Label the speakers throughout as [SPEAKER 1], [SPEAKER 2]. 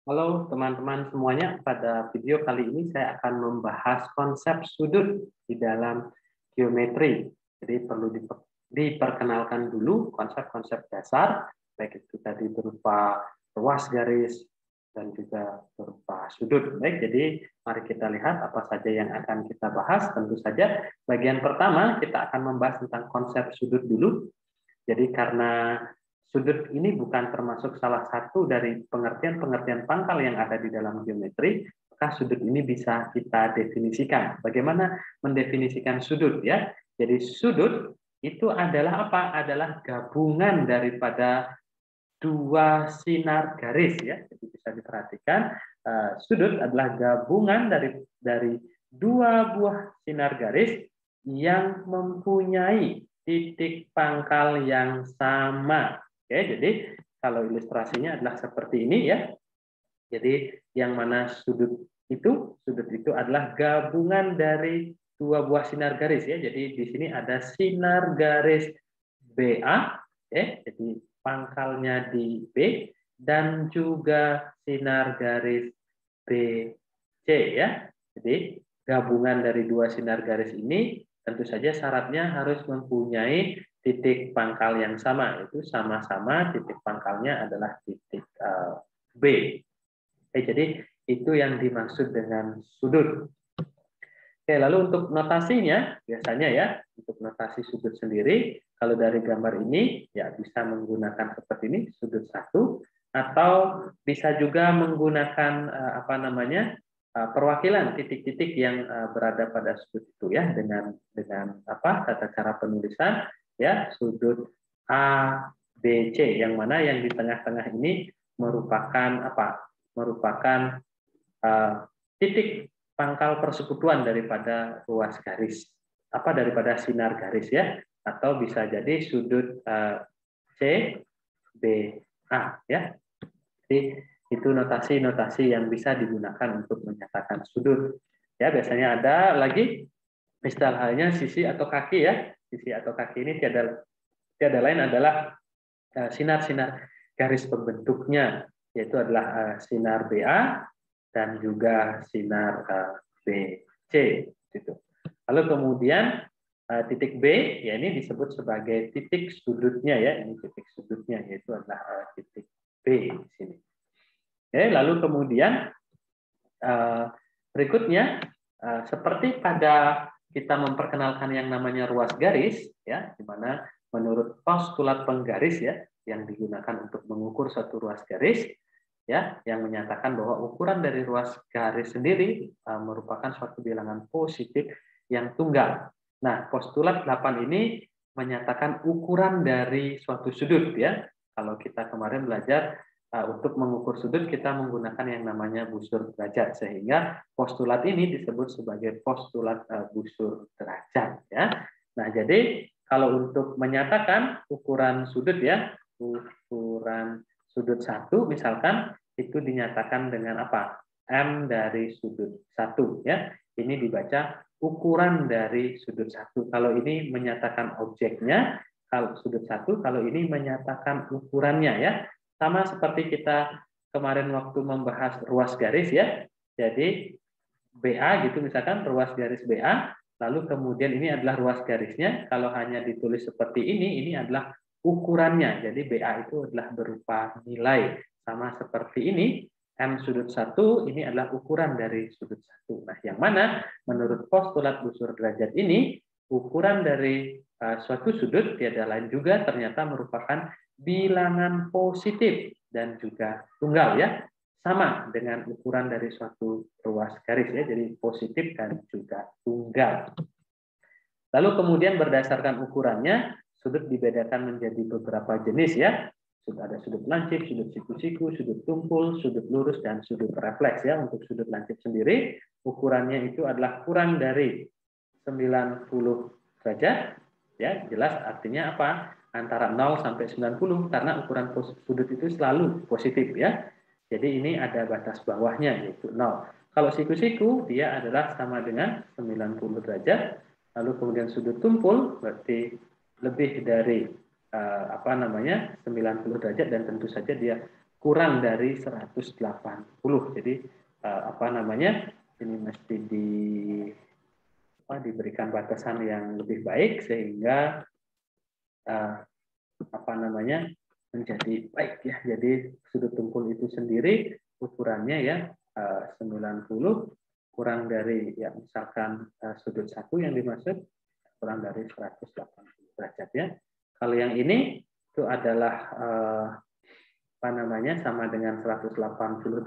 [SPEAKER 1] Halo teman-teman semuanya, pada video kali ini saya akan membahas konsep sudut di dalam geometri. Jadi perlu diperkenalkan dulu konsep-konsep dasar, baik itu tadi berupa ruas garis dan juga berupa sudut. Baik, jadi mari kita lihat apa saja yang akan kita bahas. Tentu saja bagian pertama kita akan membahas tentang konsep sudut dulu. Jadi karena sudut ini bukan termasuk salah satu dari pengertian-pengertian pangkal yang ada di dalam geometri, maka sudut ini bisa kita definisikan. Bagaimana mendefinisikan sudut ya? Jadi sudut itu adalah apa? Adalah gabungan daripada dua sinar garis ya. Jadi bisa diperhatikan sudut adalah gabungan dari dua buah sinar garis yang mempunyai titik pangkal yang sama. Oke, jadi kalau ilustrasinya adalah seperti ini ya. Jadi yang mana sudut itu adalah gabungan dari dua buah sinar garis ya. Jadi di sini ada sinar garis BA, jadi pangkalnya di B, dan juga sinar garis BC ya. Jadi gabungan dari dua sinar garis ini tentu saja syaratnya harus mempunyai titik pangkal yang sama, itu sama-sama titik pangkalnya adalah titik B. Jadi itu yang dimaksud dengan sudut. Oke, lalu untuk notasinya, biasanya ya, untuk notasi sudut sendiri, kalau dari gambar ini, ya bisa menggunakan seperti ini, sudut satu, atau bisa juga menggunakan perwakilan titik-titik yang berada pada sudut itu ya, dengan tata cara penulisan ya, sudut A, B, C, yang mana yang di tengah-tengah ini merupakan merupakan titik pangkal persekutuan daripada ruas garis, daripada sinar garis ya, atau bisa jadi sudut C, B, A ya. Jadi itu notasi-notasi yang bisa digunakan untuk menyatakan sudut. Ya, biasanya ada lagi istilah halnya sisi atau kaki ya. Sisi atau kaki ini tiada lain adalah sinar-sinar garis pembentuknya, yaitu adalah sinar BA dan juga sinar BC. Gitu. Lalu kemudian titik B, ya ini disebut sebagai titik sudutnya ya, ini titik sudutnya yaitu adalah titik B di sini. Oke, lalu kemudian berikutnya seperti pada kita memperkenalkan yang namanya ruas garis ya, di mana menurut postulat penggaris ya yang digunakan untuk mengukur satu ruas garis ya, yang menyatakan bahwa ukuran dari ruas garis sendiri merupakan suatu bilangan positif yang tunggal. Nah, postulat 8 ini menyatakan ukuran dari suatu sudut ya. Kalau kita kemarin belajar untuk mengukur sudut kita menggunakan yang namanya busur derajat, sehingga postulat ini disebut sebagai postulat busur derajat ya. Nah, jadi kalau untuk menyatakan ukuran sudut ya, ukuran sudut satu misalkan itu dinyatakan dengan apa? M dari sudut satu ya. Ini dibaca ukuran dari sudut satu. Kalau ini menyatakan objeknya, kalau sudut satu, kalau ini menyatakan ukurannya ya. Sama seperti kita kemarin waktu membahas ruas garis ya. Jadi BA gitu misalkan ruas garis BA, lalu kemudian ini adalah ruas garisnya. Kalau hanya ditulis seperti ini adalah ukurannya. Jadi BA itu adalah berupa nilai. Sama seperti ini, M sudut 1 ini adalah ukuran dari sudut 1. Nah, yang mana menurut postulat busur derajat ini, ukuran dari suatu sudut tiada lain juga ternyata merupakan bilangan positif dan juga tunggal ya, sama dengan ukuran dari suatu ruas garis ya, jadi positif dan juga tunggal. Lalu kemudian berdasarkan ukurannya sudut dibedakan menjadi beberapa jenis ya. Ada sudut lancip, sudut siku-siku, sudut tumpul, sudut lurus, dan sudut refleks ya. Untuk sudut lancip sendiri ukurannya itu adalah kurang dari 90 derajat ya, jelas artinya apa? Antara 0 sampai 90 karena ukuran sudut itu selalu positif ya. Jadi ini ada batas bawahnya yaitu 0. Kalau siku-siku dia adalah sama dengan 90 derajat. Lalu kemudian sudut tumpul berarti lebih dari 90 derajat dan tentu saja dia kurang dari 180. Jadi apa namanya? Ini mesti diberikan batasan yang lebih baik sehingga apa namanya? Menjadi baik ya. Jadi sudut tumpul itu sendiri ukurannya ya 90 kurang dari ya misalkan sudut 1 yang dimaksud kurang dari 180 derajat ya. Kalau yang ini itu adalah apa namanya sama dengan 180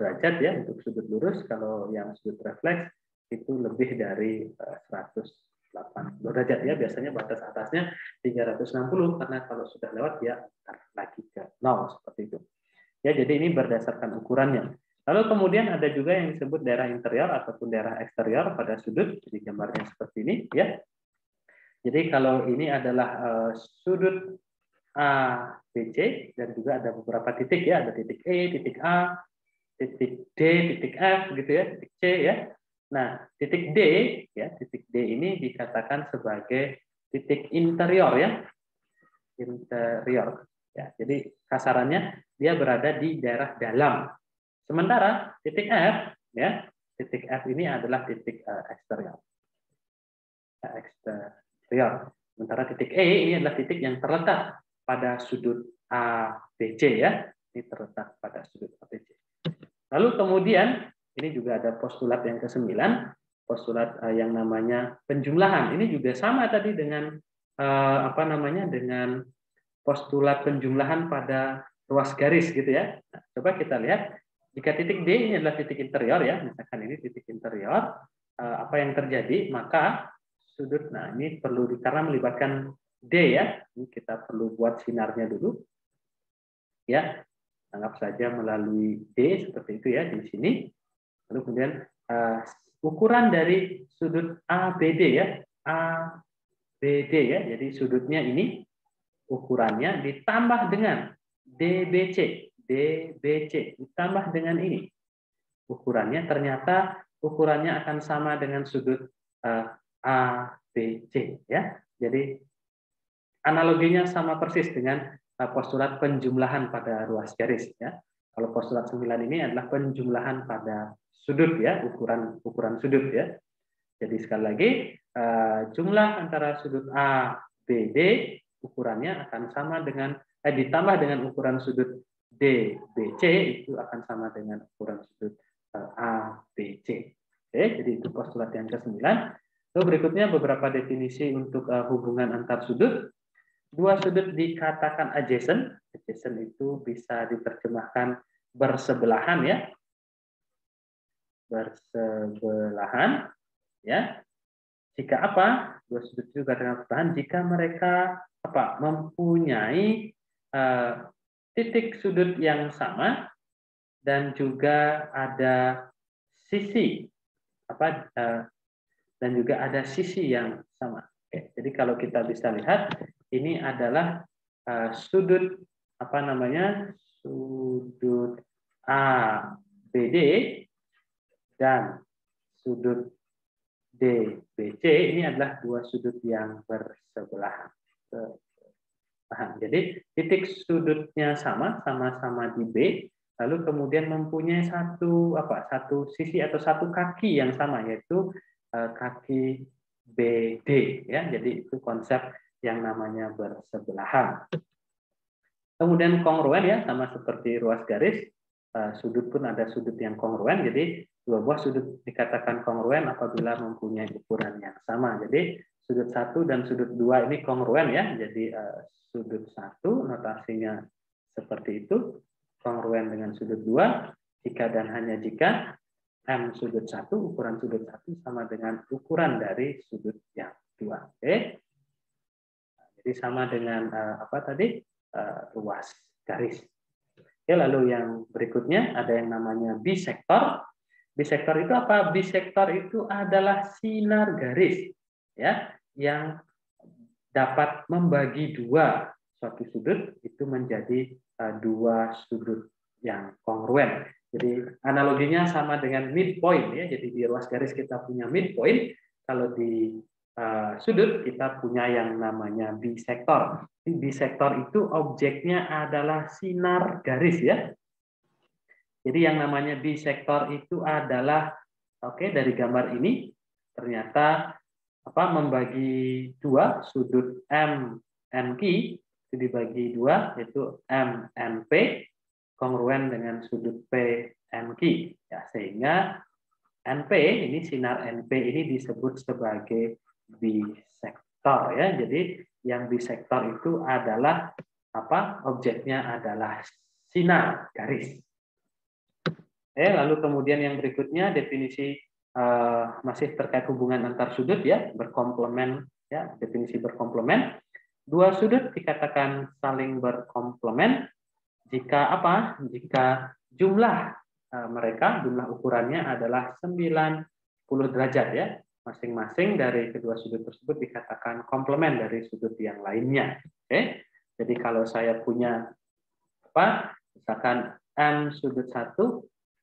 [SPEAKER 1] derajat ya untuk sudut lurus. Kalau yang sudut refleks itu lebih dari 180 derajat ya. Biasanya batas atasnya 360 karena kalau sudah lewat ya lagi ke 0 seperti itu. Ya, jadi ini berdasarkan ukurannya. Lalu kemudian ada juga yang disebut daerah interior ataupun daerah eksterior pada sudut. Jadi gambarnya seperti ini ya. Jadi kalau ini adalah sudut A, B, C, dan juga ada beberapa titik ya, ada titik E, titik A, titik D, titik F, gitu ya, titik C ya. Nah, titik D ya, titik D ini dikatakan sebagai titik interior ya, interior. Ya, jadi kasarannya dia berada di daerah dalam. Sementara titik F ya, titik F ini adalah titik eksterior. Eksterior. Sementara titik E ini adalah titik yang terletak pada sudut ABC ya. Ini terletak pada sudut ABC. Lalu kemudian ini juga ada postulat yang ke-9, postulat yang namanya penjumlahan. Ini juga sama tadi dengan apa namanya? Dengan postulat penjumlahan pada ruas garis gitu ya. Nah, coba kita lihat jika titik D ini adalah titik interior ya, misalkan ini titik interior, apa yang terjadi? Maka sudut, nah ini perlu karena melibatkan D ya, ini kita perlu buat sinarnya dulu, ya, anggap saja melalui D seperti itu ya di sini. Lalu kemudian ukuran dari sudut ABD ya, ABD ya, jadi sudutnya ini ukurannya ditambah dengan DBC, DBC ditambah dengan ini ukurannya, ternyata ukurannya akan sama dengan sudut ABC ya. Jadi analoginya sama persis dengan postulat penjumlahan pada ruas garis ya. Kalau postulat 9 ini adalah penjumlahan pada sudut ya, ukuran sudut ya. Jadi sekali lagi jumlah antara sudut A, B, D ukurannya akan sama dengan ditambah dengan ukuran sudut D, B, C itu akan sama dengan ukuran sudut A, B, C. Oke, jadi itu postulat yang ke-9. Lalu berikutnya beberapa definisi untuk hubungan antar sudut. Dua sudut dikatakan adjacent. Adjacent itu bisa diterjemahkan bersebelahan ya. Bersebelahan ya. Jika apa? Dua sudut itu dikatakan bersebelahan jika mereka apa? Mempunyai titik sudut yang sama dan juga ada sisi apa dan juga ada sisi yang sama. Oke, jadi kalau kita bisa lihat ini adalah sudut apa namanya? Sudut ABD dan sudut DBC ini adalah dua sudut yang bersebelahan. Jadi titik sudutnya sama-sama di B, lalu kemudian mempunyai satu sisi atau satu kaki yang sama, yaitu kaki BD ya. Jadi itu konsep yang namanya bersebelahan. Kemudian kongruen ya, sama seperti ruas garis, sudut pun ada sudut yang kongruen. Jadi dua buah sudut dikatakan kongruen apabila mempunyai ukuran yang sama. Jadi sudut 1 dan sudut 2 ini kongruen ya. Jadi sudut 1 notasinya seperti itu, kongruen dengan sudut 2 jika dan hanya jika M sudut 1, ukuran sudut 1 sama dengan ukuran dari sudut yang 2. Oke. Jadi sama dengan apa tadi? Ruas garis. Oke, lalu yang berikutnya ada yang namanya bisektor. Bisektor itu apa? Bisektor itu adalah sinar garis ya yang dapat membagi dua suatu sudut itu menjadi dua sudut yang kongruen. Jadi analoginya sama dengan midpoint ya. Jadi di ruas garis kita punya midpoint, kalau di sudut kita punya yang namanya bisektor. Bisektor itu objeknya adalah sinar garis ya. Jadi yang namanya bisektor itu adalah, oke, dari gambar ini ternyata membagi dua sudut M N Q itu dibagi dua, yaitu M N P kongruen dengan sudut P N Q, ya, sehingga NP ini sinar NP ini disebut sebagai bisektor, ya. Jadi yang bisektor itu adalah objeknya adalah sinar garis. Lalu kemudian yang berikutnya definisi masih terkait hubungan antar sudut, ya, berkomplemen, ya, definisi berkomplemen. Dua sudut dikatakan saling berkomplemen jika Jika jumlah mereka, jumlah ukurannya adalah 90 derajat, ya. Masing-masing dari kedua sudut tersebut dikatakan komplemen dari sudut yang lainnya. Oke. Jadi kalau saya punya misalkan M sudut 1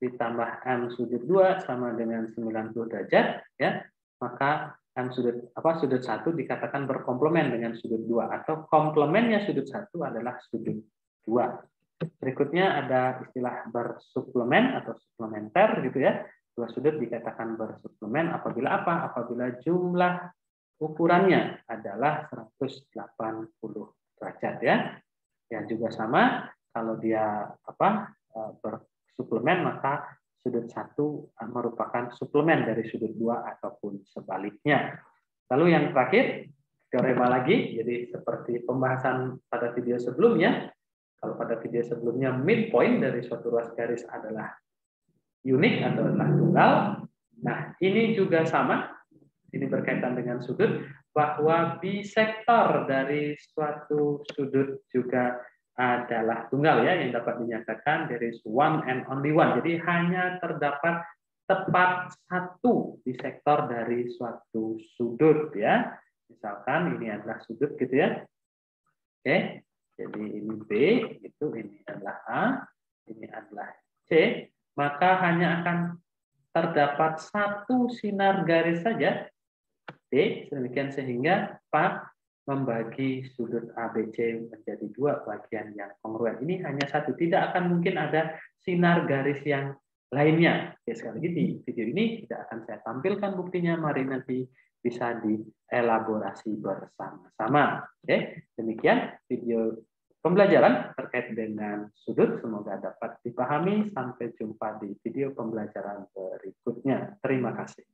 [SPEAKER 1] ditambah M sudut 2 sama dengan 90 derajat, ya, maka M sudut sudut 1 dikatakan berkomplemen dengan sudut 2, atau komplemennya sudut 1 adalah sudut 2. Berikutnya ada istilah bersuplemen atau suplementer, gitu ya. Dua sudut dikatakan bersuplemen apabila apabila jumlah ukurannya adalah 180 derajat, ya. Ya, juga sama kalau dia bersuplemen, maka sudut 1 merupakan suplemen dari sudut 2 ataupun sebaliknya. Lalu yang terakhir, teorema lagi. Jadi seperti pembahasan pada video sebelumnya, kalau pada video sebelumnya midpoint dari suatu ruas garis adalah unik atau adalah tunggal. Nah, ini juga sama. Ini berkaitan dengan sudut, bahwa bisektor dari suatu sudut juga adalah tunggal, ya, yang dapat dinyatakan there is one and only one. Jadi hanya terdapat tepat satu bisektor dari suatu sudut, ya. Misalkan ini adalah sudut, gitu ya. Oke. Jadi ini B, ini adalah A, ini adalah C, maka hanya akan terdapat satu sinar garis saja D, sedemikian sehingga membagi sudut ABC menjadi dua bagian yang kongruen. Ini hanya satu, tidak akan mungkin ada sinar garis yang lainnya. Oke, sekali lagi di video ini tidak akan saya tampilkan buktinya, mari nanti bisa dielaborasi bersama-sama. Oke, demikian video pembelajaran terkait dengan sudut, semoga dapat dipahami. Sampai jumpa di video pembelajaran berikutnya. Terima kasih.